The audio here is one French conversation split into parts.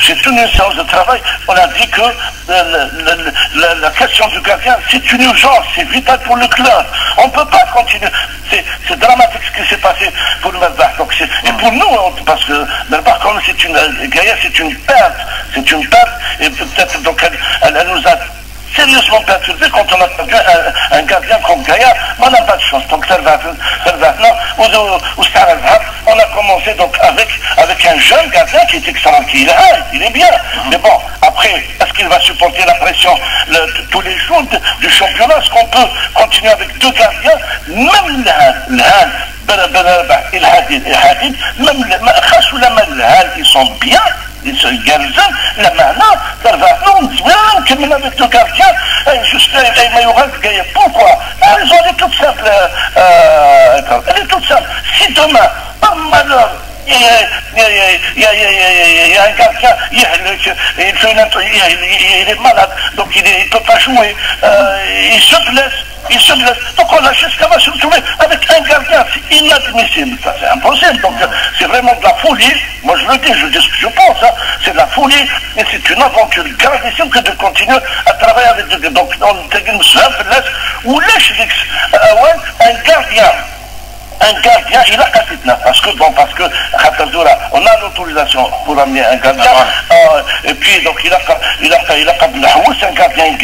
J'ai tenu une séance de travail, on a dit que la question du gardien, c'est une urgence, c'est vital pour le club. On ne peut pas continuer. C'est dramatique ce qui s'est passé pour le Melbah. Et pour nous, parce que Melbah, comme c'est Gaïa, c'est une perte. C'est une perte, et peut-être donc elle nous a sérieusement perturbé quand on a perdu un gardien comme Gaïa, mais on n'a pas de chance. Donc on a commencé donc avec un jeune gardien qui est excellent, il est bien. Mais bon, après, est-ce qu'il va supporter la pression tous les jours du championnat? Est-ce qu'on peut continuer avec deux gardiens? Même ils sont bien. الجرزان لما هنا ترفعهم زوين كملنا avec le gardien juste Mayoral gagne pourquoi elle est toute simple elle est toute simple si demain par malheur il y a un gardien il est malade donc il ne peut pas jouer il se blesse. Donc on a jusqu'à se retrouver avec un gardien, c'est inadmissible, ça c'est impossible. Donc c'est vraiment de la folie, moi je le dis, je dis ce que je pense, hein. C'est de la folie et c'est une aventure gravissime que de continuer à travailler avec des. Donc on ou un gardien. Un gardien, il a capitana, parce que on a l'autorisation pour amener un gardien, et puis donc il a un gardien et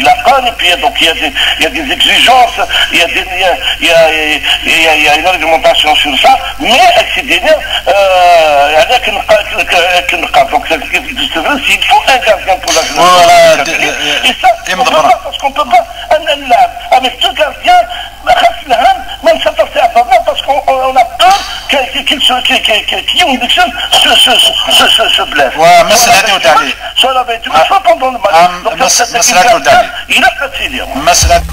puis donc il y a des exigences, il y a une réglementation sur ça, mais il faut un gardien pour la jeunesse. Et ça, on ne peut pas, parce qu'on ne peut pas, avec deux gardiens, parce qu'on a peur qu'ils se blessent. مسألة